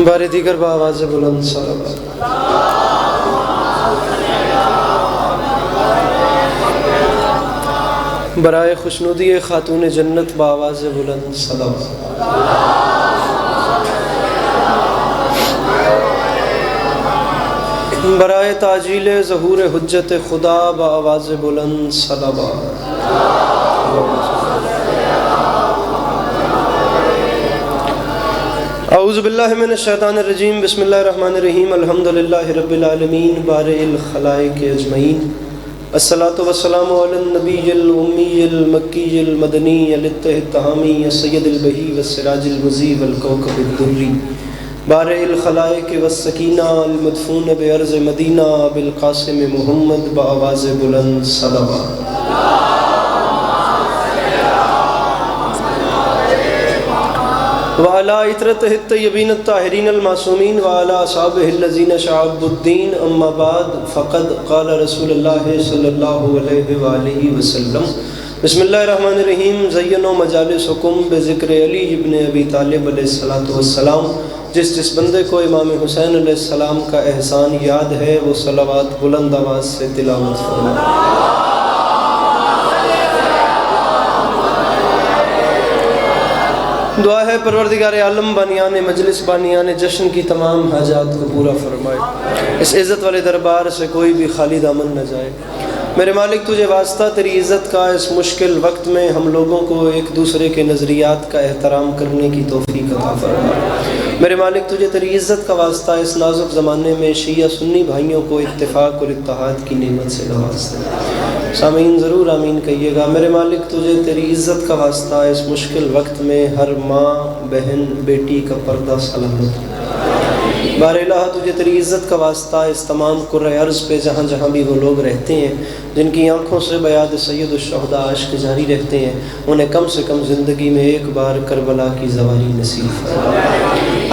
بار دیگر بآواز بلند صلوات۔ برائے خوشنودی خاتون جنت بآواز بلند صلوات۔ برائے تعجیل ظہور حجت خدا بآواز بلند صلوات۔ اعوذ باللہ من الشیطان الرجیم، بسم اللہ الرحمن الرحیم، الحمدللہ رب العالمین، بارئ الخلائق اجمعین، الصلاۃ والسلام علی النبی الامی المکی المدنی الاتحامی السید البہی والسراج المضی والکوکب الدری، بارئ الخلائق والسکینہ المدفون بارض مدینہ بالقاسم محمد بآواز بلند صلوات۔ وعلى عطرته الطيبين الطاهرين المعصومين وعلى أصحابه الذين شعبوا الدين، أما بعد فقد قال رسول الله صلى الله عليه وآله وسلم، بسم الله الرحمن الرحیم، زینوا مجالسکم بذکر علی ابن ابی طالب علیہ السلام۔ جس بندے کو امام حسین علیہ السلام کا احسان یاد ہے وہ صلوات بلند آواز سے تلاوت فرمائے۔ دعا ہے پروردگار عالم بانیان مجلس بانیان جشن کی تمام حاجات کو پورا فرمائے، اس عزت والے دربار سے کوئی بھی خالی دامن نہ جائے۔ میرے مالک تجھے واسطہ تیری عزت کا اس مشکل وقت میں ہم لوگوں کو ایک دوسرے کے نظریات کا احترام کرنے کی توفیق عطا فرمائے۔ میرے مالک تجھے تیری عزت کا واسطہ اس نازک زمانے میں شیعہ سنی بھائیوں کو اتفاق اور اتحاد کی نعمت سے نواز دے۔ سامعین ضرور آمین کہیے گا۔ میرے مالک تجھے تیری عزت کا واسطہ اس مشکل وقت میں ہر ماں بہن بیٹی کا پردہ سلامت ہو۔ بار الہ تجھے تیری عزت کا واسطہ اس تمام کرۂ ارض پہ جہاں جہاں بھی وہ لوگ رہتے ہیں جن کی آنکھوں سے بیاد سید الشہداء اشک جاری رہتے ہیں، انہیں کم سے کم زندگی میں ایک بار کربلا کی زواری نصیب فرما۔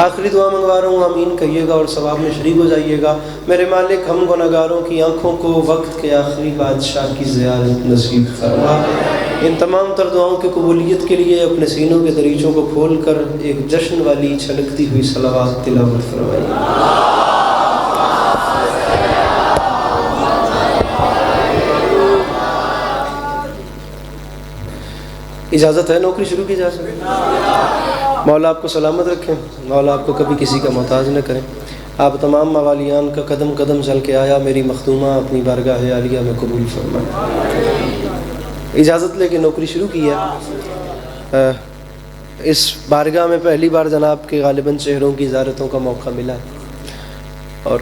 آخری دعا منگوا رہا ہوں، آمین کہیے گا اور ثواب میں شریک ہو جائیے گا۔ میرے مالک ہم گناہگاروں کی آنکھوں کو وقت کے آخری بادشاہ کی زیارت نصیب فرما۔ ان تمام تر دعاؤں کی قبولیت کے لیے اپنے سینوں کے دریچوں کو کھول کر ایک جشن والی چھلکتی ہوئی صلوات تلاوت فرمائیے۔ اجازت ہے نوکری شروع کی جا سکے؟ مولا آپ کو سلامت رکھیں، مولا آپ کو کبھی کسی کا محتاج نہ کریں۔ آپ تمام موالیان کا قدم قدم چل کے آیا میری مخدومہ اپنی بارگاہ عالیہ میں قبول فرمائے۔ اجازت لے کے نوکری شروع کی ہے۔ اس بارگاہ میں پہلی بار جناب کے غالباً چہروں کی زیارتوں کا موقع ملا ہے اور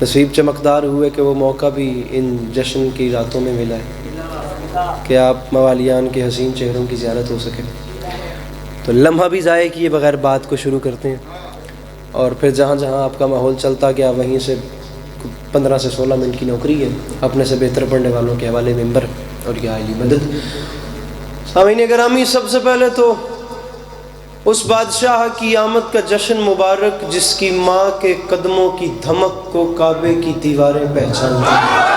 نصیب چمکدار ہوئے کہ وہ موقع بھی ان جشن کی راتوں میں ملا ہے کہ آپ موالیان کے حسین چہروں کی زیارت ہو سکے۔ تو لمحہ بھی ضائع کیے بغیر بات کو شروع کرتے ہیں اور پھر جہاں جہاں آپ کا ماحول چلتا گیا وہیں سے 15 سے 16 منٹ کی نوکری ہے اپنے سے بہتر پڑھنے والوں کے حوالے ممبر اور یہ عالی مدد۔ سامعین گرامی، سب سے پہلے تو اس بادشاہ کی آمد کا جشن مبارک جس کی ماں کے قدموں کی دھمک کو کعبے کی دیواریں پہچانتی ہیں۔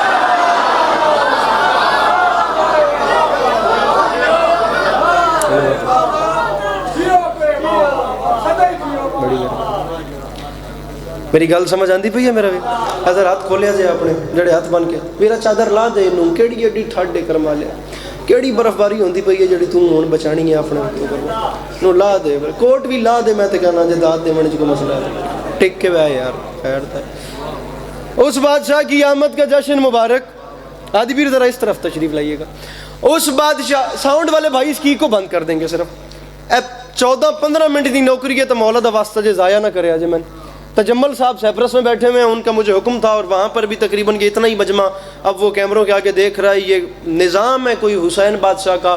میری گل سمجھ آندی پئی ہے میرا بھی؟ حضر ہاتھ کھولیا جائے اپنے جڑے ہاتھ بن کے میرا چادر لا دے نوں کیڑی ایڈی ٹھاڈے کرما لیا، کیڑی برف باری ہوندی پئی ہے جڑی تو ہن بچانی ہے اپنے نوں لا دے، کوٹ بھی لا دے، میں تے کہنا جے داد دیون وچ کوئی مسئلہ ہے ٹک کے بہ یار خیر تے۔ اس بادشاہ کی آمد کا جشن مبارک، آدھی پیر ذرا اس طرف تشریف لائیے گا۔ اس بادشاہ، ساؤنڈ والے بھائی اس کی کو بند کر دیں گے صرف، 14-15 منٹ دی نوکری ہے تو مولا دا واسطہ جے ضائع نہ کرے۔ آج میں تجمل صاحب سیپرس میں بیٹھے ہوئے ہیں، ان کا مجھے حکم تھا اور وہاں پر بھی تقریباً یہ اتنا ہی مجمع اب وہ کیمروں کے آگے دیکھ رہا ہے۔ یہ نظام ہے کوئی حسین بادشاہ کا،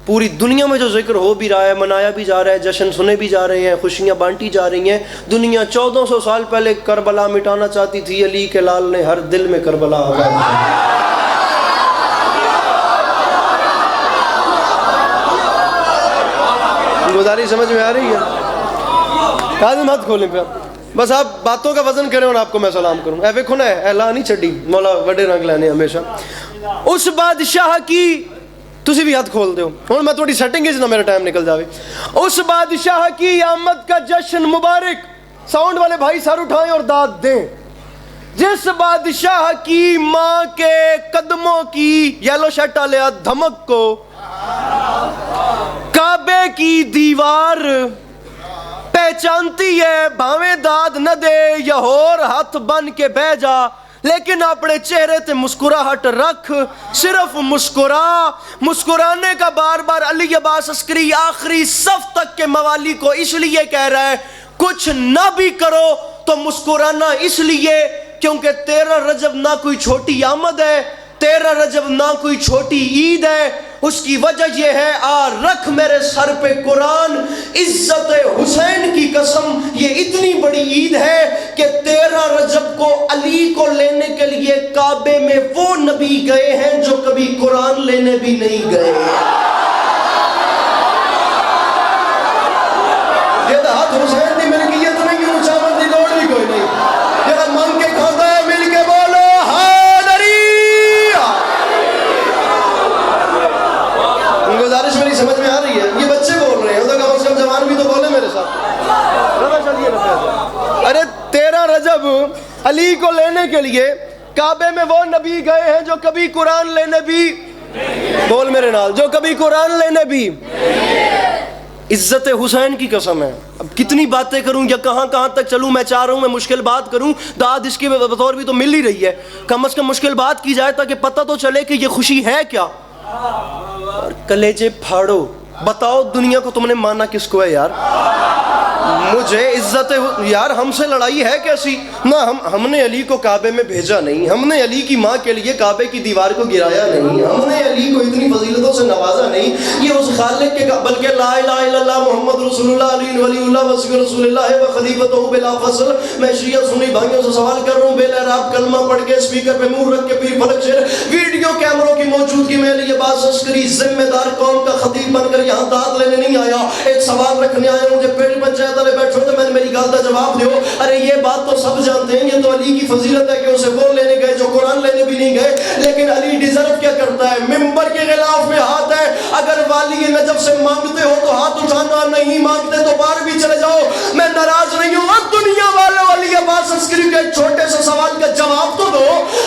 پوری دنیا میں جو ذکر ہو بھی رہا ہے، منایا بھی جا رہا ہے، جشن سنے بھی جا رہے ہیں، خوشیاں بانٹی جا رہی ہیں۔ دنیا 1400 سال پہلے کربلا مٹانا چاہتی تھی، علی کے لال نے ہر دل میں کربلا آباد کیا۔ گزارش سمجھ میں آ رہی ہے؟ کاظم ہاتھ کھولیں پہ بس آپ باتوں کا وزن کریں اور آپ کو میں سلام کروں۔ اے ویکھو نا اعلان نہیں چھڈی، مولا وڈے رنگ لینے ہمیشہ۔ اس بادشاہ کی تسی بھی ہاتھ کھول دیو ہن میں تھوڑی سیٹنگ نہ میرا ٹائم نکل جاوے. اس بادشاہ کی آمد کا جشن مبارک. ساؤنڈ والے بھائی سر اٹھائیں اور داد دیں. جس بادشاہ کی ماں کے قدموں کی یلو شرٹ والے دھمک کو کعبے کی دیوار پہچانتی ہے, بھاویں داد نہ دے یا اور ہاتھ بن کے بہ جا, لیکن اپنے چہرے تے مسکراہٹ رکھ, صرف مسکرانے کا بار بار علی عباس عسکری آخری صف تک کے موالی کو اس لیے کہہ رہا ہے کچھ نہ بھی کرو تو مسکرانا اس لیے کیونکہ 13 رجب نہ کوئی چھوٹی آمد ہے, 13 رجب نہ کوئی چھوٹی عید ہے. اس کی وجہ یہ ہے رکھ میرے سر پہ قرآن, عزت حسین کی قسم یہ اتنی بڑی عید ہے کہ 13 رجب کو علی کو لینے کے لیے کعبے میں وہ نبی گئے ہیں جو کبھی قرآن لینے بھی نہیں گئے. یہ تو ہاتھ حسین دی ملکیت نہیں, اونچا مندی لوڑ بھی کوئی نہیں. یہ مانگ کے کھاتا ہے, مل کے بولو گزارش میری سمجھ میں آ رہی ہے. یہ بچے بول رہے ہیں تو کم از کم جوان بھی تو بولے میرے ساتھ. ارے 13 رجب علی کو لینے کے لیے کعبے میں وہ نبی گئے ہیں جو کبھی قرآن لینے بھی, بول میرے نال, جو کبھی قرآن لینے بھی. عزت حسین کی قسم ہے. اب کتنی باتیں کروں یا کہاں تک چلوں, میں چاہ رہا ہوں میں مشکل بات کروں, داد اس کی بطور بھی تو مل ہی رہی ہے, کم از کم مشکل بات کی جائے تاکہ پتہ تو چلے کہ یہ خوشی ہے کیا. اور کلیجے پھاڑو, بتاؤ دنیا کو تم نے مانا کس کو ہے یار. مجھے عزت یار, ہم سے لڑائی ہے کیسی نہ. ہم نے علی کو کعبے میں بھیجا نہیں, ہم نے علی کی ماں کے لیے کعبے کی دیوار کو گرایا نہیں, ہم نے علی کو اتنی فضیلتوں سے نوازا نہیں. یہ اس خالق کے بلکہ لا الہ الا اللہ محمد رسول اللہ علی ولی اللہ وصف رسول اللہ و خلیفۃ بلا فصل. میں شیعہ سنی بھائیوں سے سوال کر رہا ہوں, بے لحراب کلمہ پڑھ کے اسپیکر پہ منہ رکھ کے پیر فلک شیر ویڈیو کیمروں کی موجودگی میں علی عباس عسکری ذمہ دار قوم کا خطیب بن کر یہاں داد لینے نہیں آیا, ایک سوال رکھنے آیا ہوں. مجھے پیڑ پنچایت والے بیٹھو تو میں نے میری گال کا جواب دیو. ارے یہ بات تو سب جانتے ہیں, یہ تو علی کی فضیلت ہے کہ اسے وہ لینے گئے جو قرآن لینے بھی نہیں گئے. لیکن علی ڈیزرو کیا کرتا ہے, ممبر کے غلاف میں ہاتھ ہے. اگر والی نجف سے مانگتے ہو تو ہاتھ اٹھانا, نہیں مانگتے تو باہر بھی چلے جاؤ, میں ناراض نہیں ہوں. اب دنیا والوں علی عباس عسکری کے چھوٹے سے سوال کا جواب تو دو.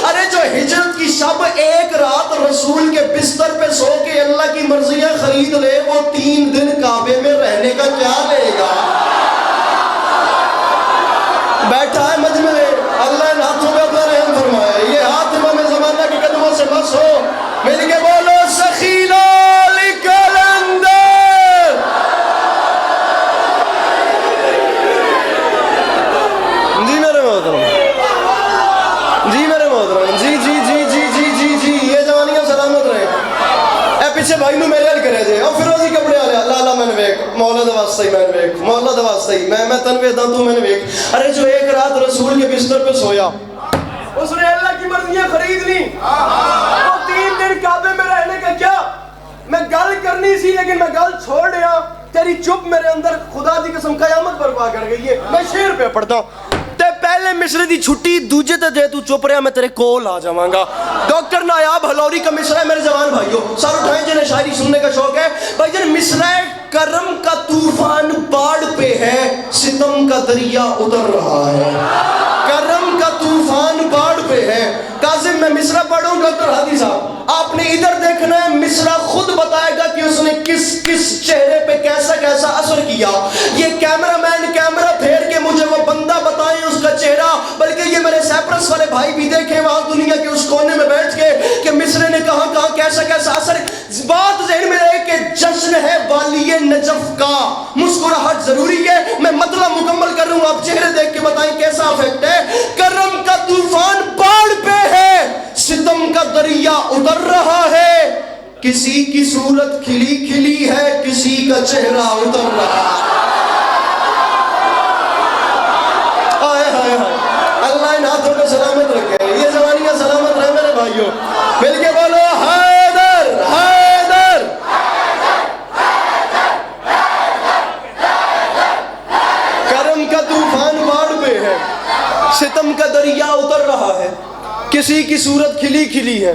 ارے جو ہجرت کی شب ایک رات رسول کے بستر پہ سو کے اللہ کی مرضیاں خرید لے, وہ 3 دن کعبے میں رہنے کا کیا لے گا. بیٹھا ہے مجمع میں, اللہ ان ہاتھوں پہ اپنا رحم فرمائے. یہ ہاتھ امام زمانہ کے قدموں سے بس ہو, مل کے بولو سخیلا لکلندر. جی میرے محترم, جی میرے محترم, جی جی جی جی جی جی جی یہ جوانیاں سلامت رہے. اے پیچھے بھائی نو میرے حل کرے جے, اور فیروزی کپڑے والے لالا میں نے ویک, مولا دا واسطہ ہی میں نے ویک, مولا دا واسطہ ہی میں تنوے دا تو میں نے ویک. ارے جو ایک رات رسول کے بستر پہ سویا, اس نے اللہ کی مرضیاں خرید لی, تو 3 دن کعبے میں رہنے کا کیا. میں گل کرنی سی لیکن میں گل چھوڑ دیا. تیری چپ میرے اندر خدا دی قسم قیامت برپا کر گئی ہے. میں شعر پہ پڑھتا ہوں. تے پہلے مصرے دی چھٹی دوجے تے دے, تو چپ رہا, میں تیرے کول آ جاواں گا. ڈاکٹر نایاب ہلوری کا مصرع ہے میرے جوان بھائیو, سر اٹھائیں جنہیں شاعری سننے کا شوق ہے. بھائی جن مصرع ہے, کرم کا طوفان باڑ پہ ہے, ستم کا دریا اتر رہا ہے. کرم کا طوفان باڑ پہ ہے. کاظم میں مصرع پڑھوں, ڈاکٹر ہادی صاحب آپ نے ادھر دیکھنا ہے, مصرع خود بتائے گا کہ اس نے کس کس چہرے پہ کیسا کیسا اثر کیا. یہ کیمرہ مین کیمرہ پھیر کے مجھے وہ بندہ بتائیں اس کا چہرہ, بلکہ یہ میرے سیپرس والے بھائی بھی دیکھیں وہاں دنیا کے اس کونے میں بیٹھ کے کہ مصرع نے کہاں کہاں کیسا کیسا اثر. بات ذہن میں رہے کہ جشن ہے والی نجف کا, مسکراہٹ ضروری ہے. میں مطلب مکمل کر رہا ہوں, آپ چہرے دیکھ کے بتائیں کیسا افیکٹ ہے. کرم کا طوفان باڑ پہ ہے, ستم کا دریا اتر رہا ہے. کسی کی صورت کھلی کھلی ہے, کسی کا چہرہ اتر رہا ہے. اللہ ان ہاتھوں کو سلامت رکھے, یہ زمانیاں سلامت رہے میرے بھائیوں. مل کے بولو حیدر حیدر. کرم کا طوفان باڑ پہ ہے, ستم کا دریا اتر رہا ہے. کسی کی صورت کھلی کھلی ہے,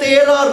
13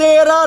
13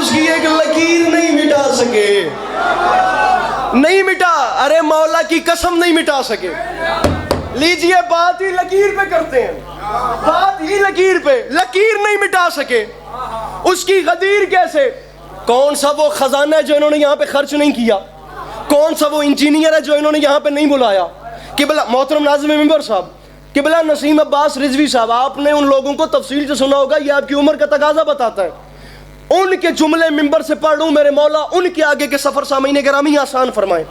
اس کی ایک لکیر نہیں مٹا سکے، نہیں مٹا، ارے مولا کی قسم نہیں مٹا سکے۔ لیجئے بات ہی لکیر پہ کرتے ہیں، بات ہی لکیر پہ، لکیر نہیں مٹا سکے۔ اس کی غدیر کیسے؟ کون سا وہ خزانہ ہے جو انہوں نے یہاں پہ خرچ نہیں کیا؟ کون سا وہ انجینئر ہے جو انہوں نے یہاں پہ نہیں بلایا؟ قبلہ محترم ناظم منبر صاحب، قبلہ نسیم عباس رضوی صاحب، آپ نے ان لوگوں کو تفصیل سے سنا ہوگا، یہ آپ کی عمر کا تقاضا بتاتا ہے۔ ان کے جملے منبر سے پڑھ لوں، میرے مولا ان کے آگے کے سفر سامعین گرامی آسان فرمائیں۔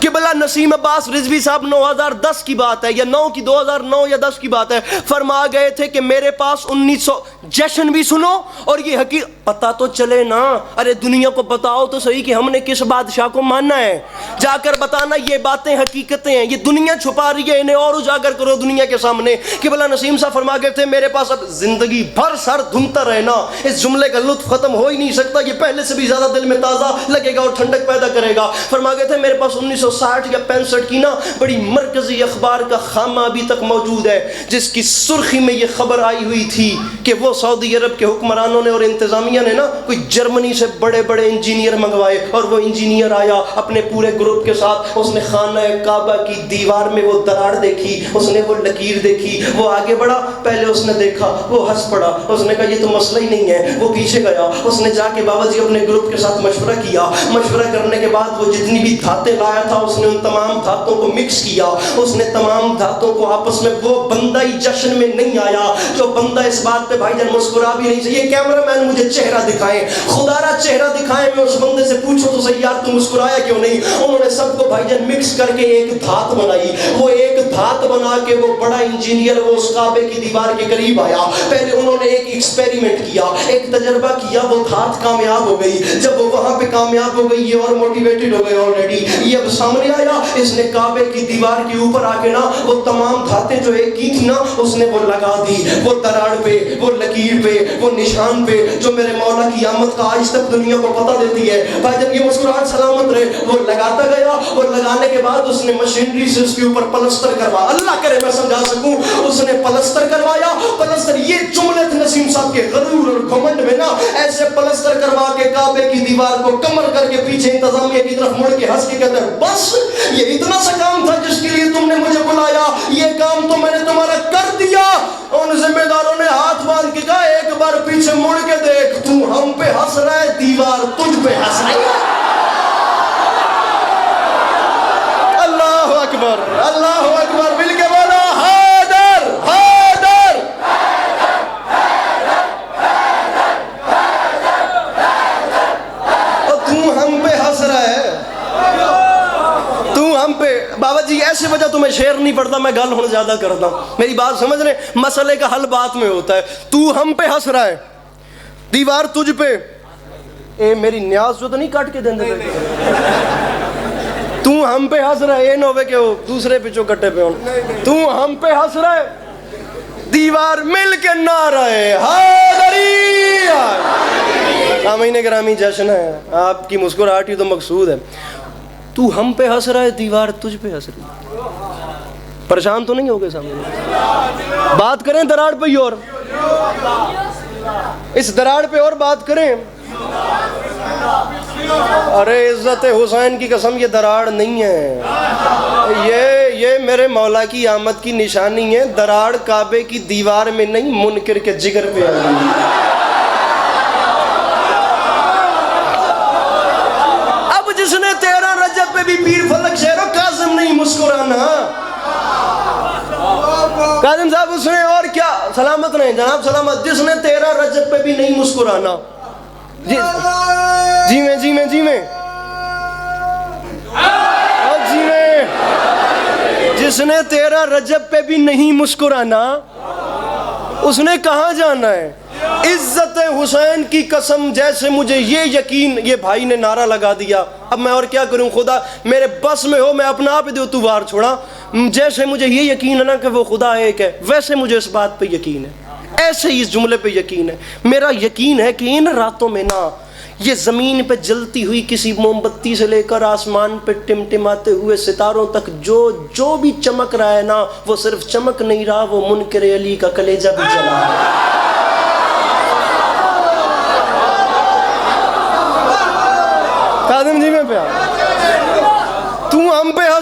قبلہ نسیم عباس رضوی صاحب 9010 کی بات ہے، یا 2009 یا 10 کی بات ہے، فرما گئے تھے کہ میرے پاس 1900 جشن بھی سنو اور یہ حقیقت پتہ تو چلے نا، ارے دنیا کو بتاؤ تو صحیح کہ ہم نے کس بادشاہ کو ماننا ہے، جا کر بتانا یہ باتیں حقیقتیں ہیں، یہ دنیا چھپا رہی ہے، انہیں اور اجاگر کرو دنیا کے سامنے۔ قبلہ نسیم صاحب فرما گئے تھے میرے پاس اب زندگی بھر سر دھنتا رہنا، اس جملے کا لطف ختم ہو ہی نہیں سکتا، یہ پہلے سے بھی زیادہ دل میں تازہ لگے گا اور ٹھنڈک پیدا کرے گا۔ فرما گئے تھے میرے پاس 1960 یا 65 کی نا بڑی مرکزی اخبار کا خامہ ابھی تک موجود ہے، جس کی سرخی میں یہ خبر آئی ہوئی تھی کہ وہ سعودی عرب کے حکمرانوں نے اور انتظامیہ نے نا کوئی جرمنی سے بڑے بڑے انجینئر منگوائے، اور وہ انجینئر آیا اپنے پورے گروپ کے ساتھ، اس نے خانہ کعبہ کی دیوار میں وہ دراڑ دیکھی، اس نے وہ لکیر دیکھی، وہ آگے بڑھا، پہلے اس نے دیکھا، وہ ہنس پڑا، اس نے کہا یہ تو مسئلہ ہی نہیں ہے، وہ پیچھے گیا، اس نے جا کے بابا جی اپنے گروپ کے ساتھ مشورہ کیا، مشورہ کرنے کے بعد وہ جتنی بھی دھاتیں لایا تھا اس نے ان تمام دھاتوں کو مکس کیا، اس نے تمام دھاتوں کو آپس میں، وہ بندہ ہی جشن میں نہیں آیا جو بندہ اس بات پہ بھائی جان مسکرا بھی نہیں چاہیے، کیمرہ مین مجھے چہرہ دکھائیں، خدا را چہرہ دکھائیں، میں اس بندے سے پوچھو تو صحیح یار تو مسکرایا کیوں نہیں؟ انہوں نے سب کو بھائی جان مکس کر کے ایک دھات بنائی، وہ ایک دھات بنا کے وہ بڑا انجینئر وہ اس کعبے کی دیوار کے قریب آیا، پہلے انہوں نے ایک ایکسپیریمنٹ کیا، ایک تجربہ کیا، وہ دھات کامیاب ہو گئی، جب وہ وہاں پہ کامیاب ہو گئی یہ اور موٹیویٹڈ ہو گئے آلریڈی، یہ اب سامنے آیا، اس نے کعبے کی دیوار کے اوپر آ کے نا وہ تمام دھاتیں جو ایک کی تھی نا اس نے وہ لگا دی، وہ دراڑ پہ، وہ لکیر پہ، وہ نشان پہ، جو میرے مولا کی آمد کا آج تک دنیا کو پتہ دیتی ہے۔ بھائی جب یہ مسکراہٹ سلامت رہے، وہ لگاتا گیا، اور لگانے کے بعد اس نے مشینری سے اس کے اوپر پلستر کروایا، اللہ کرے میں سمجھا سکوں، اس نے پلستر کروایا، پلستر، یہ جملے تھے نسیم صاحب کے غرور اور گھمنڈ میں نا، ایسے پلستر کروا کے کعبے کی دیوار کو کمر کر کے پیچھے انتظامیہ کی طرف مڑ کے ہنس کے کہتے ہیں بس یہ اتنا سا کام تھا جس کے لیے تم نے مجھے بلایا، یہ کام تو میں نے تمہارا کر دیا۔ ان ذمہ داروں نے ہاتھ باندھ کے کہا ایک بار پیچھے مڑ کے دیکھ، تو ہم پہ ہنس رہا ہے، دیوار تجھ پہ ہنس رہی ہے۔ اللہ اکبر، اللہ اکبر، مل کے بولا حیدر حیدر، اور تو ہم پہ ہنس رہا ہے، تو ہم پہ۔ بابا جی ایسے وجہ تو میں شعر نہیں پڑھتا، میں گل ہوں زیادہ کرتا ہوں، میری بات سمجھ رہے، مسئلے کا حل بات میں ہوتا ہے۔ تو ہم پہ ہنس رہا ہے، دیوار تجھ پہ، اے میری نیاز جو تو نہیں کاٹ کے دیں دے، تو ہم پہ ہنس رہا ہے، یہ نہ ہوئے کہ وہ دوسرے پہ چوکٹے پہ ہوں، تو ہم پہ ہنس رہا ہے، دیوار مل کے نعرہ حیدری۔ سامعین گرامی جشن ہے، آپ کی مسکراہٹ ہی تو مقصود ہے۔ تو ہم پہ ہنس رہا ہے، دیوار تجھ پہ ہنس رہی ہے، پریشان تو نہیں ہوگے سامنے؟ بات کریں دراڑ پہ ہی، اور اس دراڑ پہ اور بات کریں۔ ارے عزت حسین کی قسم یہ دراڑ نہیں ہے، یہ میرے مولا کی آمد کی نشانی ہے، دراڑ کعبے کی دیوار میں نہیں، منکر کے جگر پہ آئی۔ اب جس نے 13 رجب پہ بھی پیر فلک شہر و کاظم نہیں مسکرانا، کاظم صاحب اس نے اور کیا، سلامت رہیں جناب سلامت، جس نے 13 رجب پہ بھی نہیں مسکرانا، جی میں جی میں جی میں جی میں، جس نے 13 رجب پہ بھی نہیں مسکرانا اس نے کہاں جانا ہے؟ عزت حسین کی قسم جیسے مجھے یہ یقین، یہ بھائی نے نعرہ لگا دیا، اب میں اور کیا کروں، خدا میرے بس میں ہو، میں اپنا آپ دے تو وار چھوڑا، جیسے مجھے یہ یقین ہے نا کہ وہ خدا ایک ہے، ویسے مجھے اس بات پہ یقین ہے، ایسے ہی اس جملے پہ یقین ہے۔ میرا یقین ہے کہ ان راتوں میں نا یہ زمین پہ جلتی ہوئی کسی موم بتی سے لے کر آسمان پہ ٹمٹماتے ہوئے ستاروں تک جو بھی چمک رہا ہے نا، وہ صرف چمک نہیں رہا، وہ منکر علی کا کلیجہ بھی جلا ہے۔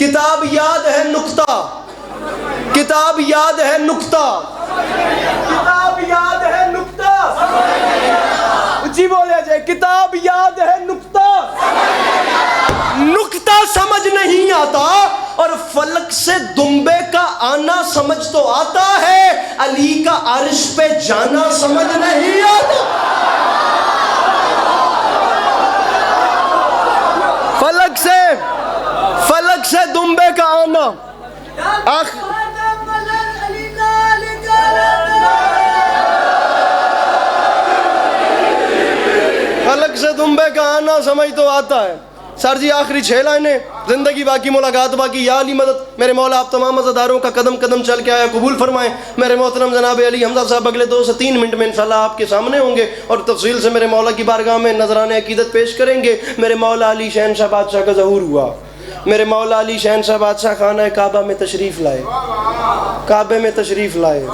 کتاب یاد ہے نکتہ، کتاب یاد ہے نکتہ، کتاب یاد ہے نکتہ، جی بولے جائے، کتاب یاد ہے نکتہ، نکتہ سمجھ نہیں آتا اور فلک سے دمبے کا آنا سمجھ تو آتا ہے، علی کا عرش پہ جانا سمجھ نہیں آتا۔ فلک سے دمبے کا آنا، فلک سے دمبے کا آنا سمجھ تو آتا ہے۔ سر جی آخری 6 لائنیں، زندگی باقی ملاقات باقی، یا علی مدد۔ میرے مولا آپ تمام عزاداروں کا قدم قدم چل کے آیا قبول فرمائیں۔ میرے محترم جناب علی حمزہ صاحب اگلے 2 سے 3 منٹ میں انشاءاللہ آپ کے سامنے ہوں گے اور تفصیل سے میرے مولا کی بارگاہ میں نذرانِ عقیدت پیش کریں گے۔ میرے مولا علی شہنشاہ بادشاہ کا ظہور ہوا، میرے مولا علی شہنشاہ بادشاہ خانہ کعبہ میں تشریف لائے، کعبے میں تشریف لائے۔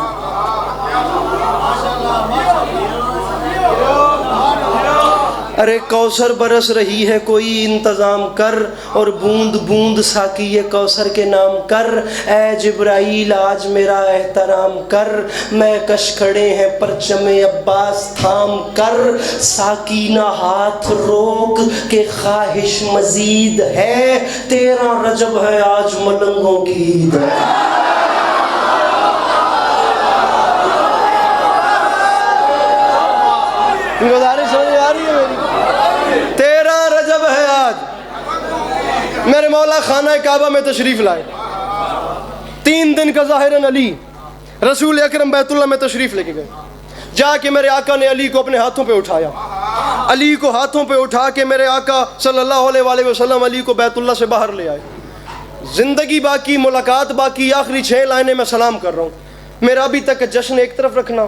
ارے کوثر برس رہی ہے کوئی انتظام کر، اور بوند بوند ساقی کوثر کے نام کر، اے جبرائیل آج میرا احترام کر، میں کش کھڑے ہیں پرچم عباس تھام کر، ساقی نہ ہاتھ روک کہ خواہش مزید ہے، 13 رجب ہے آج ملنگوں کی عید ہے۔ گزارش سمجھ آ رہی ہے میری؟ 13 رجب ہے آج، میرے مولا خانہ کعبہ میں تشریف لائے۔ 3 دن کا ظاہراً علی رسول اکرم بیت اللہ میں تشریف لے کے گئے۔ جا کے میرے آقا نے علی کو اپنے ہاتھوں پہ اٹھایا، علی کو ہاتھوں پہ اٹھا کے میرے آقا صلی اللہ علیہ وآلہ وسلم علی کو بیت اللہ سے باہر لے آئے۔ زندگی باقی ملاقات باقی، آخری 6 لائنیں میں سلام کر رہا ہوں۔ میرا ابھی تک جشن ایک طرف رکھنا،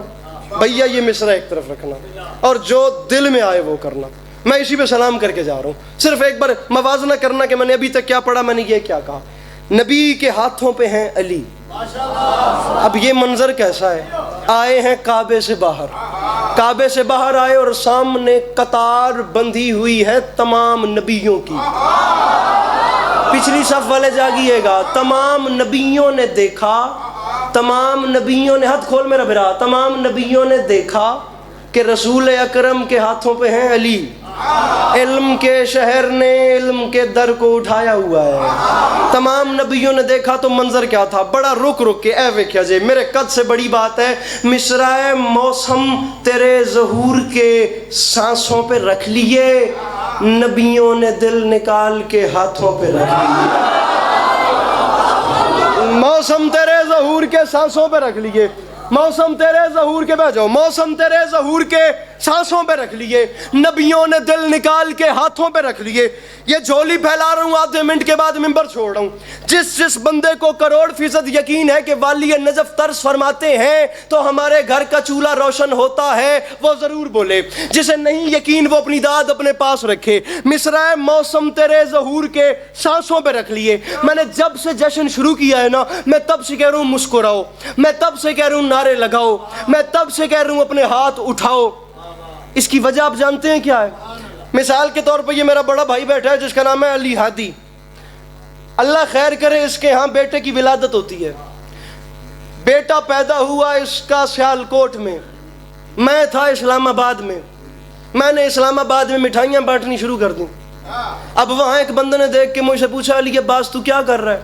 بھیا یہ مصرع ایک طرف رکھنا، اور جو دل میں آئے وہ کرنا۔ میں اسی پہ سلام کر کے جا رہا ہوں۔ صرف ایک بار موازنہ کرنا کہ میں نے ابھی تک کیا پڑھا، میں نے یہ کیا کہا۔ نبی کے ہاتھوں پہ ہیں علی، اب یہ منظر کیسا ہے؟ آئے ہیں کعبے سے باہر، کعبے سے باہر آئے اور سامنے قطار بندھی ہوئی ہے تمام نبیوں کی۔ پچھلی صف والے جاگیے گا، تمام نبیوں نے دیکھا، تمام نبیوں نے، ہاتھ کھول میرا بھرا، تمام نبیوں نے دیکھا کہ رسول اکرم کے ہاتھوں پہ ہیں علی۔ علم کے شہر نے علم کے در کو اٹھایا ہوا ہے۔ تمام نبیوں نے دیکھا تو منظر کیا تھا؟ بڑا رک رک کے اے ویکھیا جے، میرے قد سے بڑی بات ہے، مصرع موسم تیرے ظہور کے سانسوں پہ رکھ لیے، نبیوں نے دل نکال کے ہاتھوں پہ رکھ لیے۔ موسم تیرے ظہور کے سانسوں پہ رکھ لیے، موسم تیرے ظہور کے، بہ جاؤ، موسم تیرے ظہور کے سانسوں پہ رکھ لیے، نبیوں نے دل نکال کے ہاتھوں پہ رکھ لیے۔ یہ جھولی پھیلا رہا ہوں، آدھے منٹ کے بعد ممبر چھوڑ رہا ہوں۔ جس بندے کو 1,00,00,000% یقین ہے کہ والی نجف طرز فرماتے ہیں تو ہمارے گھر کا چولہا روشن ہوتا ہے، وہ ضرور بولے۔ جسے نہیں یقین وہ اپنی داد اپنے پاس رکھے۔ مصرع موسم تیرے ظہور کے سانسوں پہ رکھ لیے۔ میں نے جب سے جشن شروع کیا ہے نا، میں تب سے کہہ رہا ہوں مسکراؤ، میں تب سے کہہ رہا ہوں نعرے لگاؤ، میں تب سے کہہ رہا ہوں اپنے ہاتھ اٹھاؤ۔ اس کی وجہ آپ جانتے ہیں کیا ہے؟ مثال کے طور پر یہ میرا بڑا بھائی بیٹھا ہے جس کا نام ہے علی ہادی، اللہ خیر کرے، اس کے ہاں بیٹے کی ولادت ہوتی ہے۔ بیٹا پیدا ہوا اس کا سیالکوٹ میں، میں تھا اسلام آباد میں۔ میں نے اسلام آباد میں مٹھائیاں بانٹنی شروع کر دیں۔ اب وہاں ایک بندے نے دیکھ کے مجھ سے پوچھا، علی عباس تو کیا کر رہا ہے؟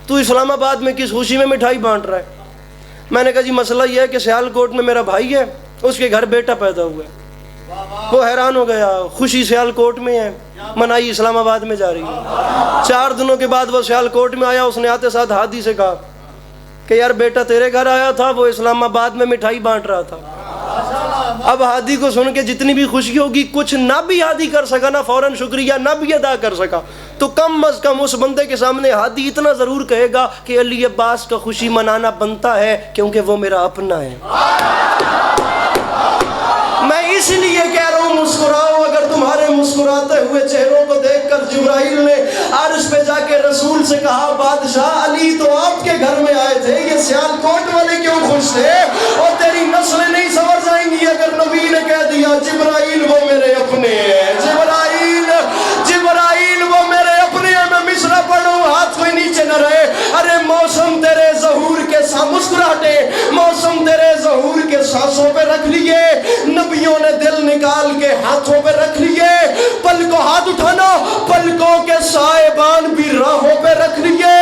تو اسلام آباد میں کس خوشی میں مٹھائی بانٹ رہا ہے؟ میں نے کہا جی مسئلہ یہ ہے کہ سیالکوٹ میں میرا بھائی ہے، اس کے گھر بیٹا پیدا ہوا ہے۔ وہ حیران ہو گیا، خوشی سیالکوٹ میں ہے، منائی اسلام آباد میں جا رہی ہے۔ 4 دنوں کے بعد وہ سیالکوٹ میں آیا، اس نے آتے ساتھ ہادی سے کہا کہ یار بیٹا تیرے گھر آیا تھا، وہ اسلام آباد میں مٹھائی بانٹ رہا تھا۔ اب ہادی کو سن کے جتنی بھی خوشی ہوگی، کچھ نہ بھی ہادی کر سکا، نہ فوراً شکریہ نہ بھی ادا کر سکا، تو کم از کم اس بندے کے سامنے ہادی اتنا ضرور کہے گا کہ علی عباس کا خوشی منانا بنتا ہے کیونکہ وہ میرا اپنا ہے۔ میں اس لیے کہہ رہا ہوں مسکراؤ، اگر تمہارے مسکراتے ہوئے چہروں کو دیکھ کر جبرائیل نے عرش پہ جا کے رسول سے کہا بادشاہ علی تو آپ کے گھر میں آئے تھے، یہ سیالکوٹ والے کیوں خوش تھے؟ اور تیری نسلیں نہیں سنور جائیں گی اگر نبی نے کہہ دیا جبرائیل وہ میرے اپنے ہیں، جبرائیل وہ میرے اپنے ہیں۔ میں مصرع پڑھوں، ہاتھ کوئی نہیں کے سانسوں پہ رکھ لیے، نبیوں نے دل نکال کے ہاتھوں پہ رکھ لیے، پلکوں ہاتھ اٹھانا، پلکوں کے سائبان بھی راہوں پہ رکھ لیے،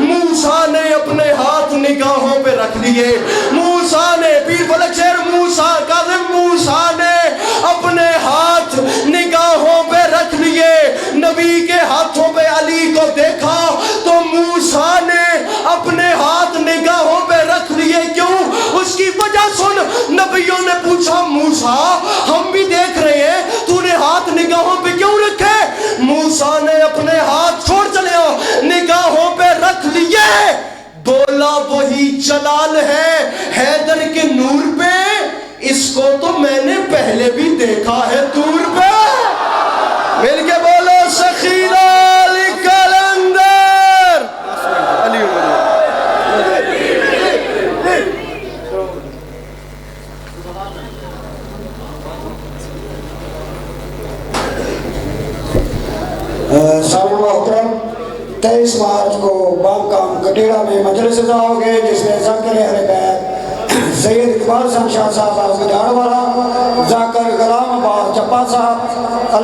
موسیٰ نے اپنے ہاتھ نگاہوں پہ رکھ لیے، موسیٰ نے پیر فلک شیر موسیٰ کاظم موسیٰ نے اپنے ہاتھ نگاہوں پہ رکھ لیے، نبی کے ہاتھوں پہ علی کو دیکھا تو موسیٰ نے اپنے ہاتھ نگاہوں پہ رکھ لیے، کیوں؟ اس کی وجہ سن، نبیوں نے پوچھا موسیٰ ہم بھی دیکھ رہے ہیں تو نے ہاتھ نگاہوں پہ کیوں رکھے؟ موسیٰ نے اپنے ہاتھ چھوڑ چلے نگاہوں پہ رکھ لیے، بولا وہی جلال ہے حیدر کے نور پہ، اس کو تو میں نے پہلے بھی دیکھا ہے دور پہ، مل کے بولو سخیرہ علی کلندر علی سامع محترم 23 مارچ کو بامکام کٹیڑا میں مجلس ادا ہوگے، جس میں ذاکر اہل بیت سید اقبال شاہ صاحب گجاڑ والا، ذاکر غلام آباد چپا صاحب،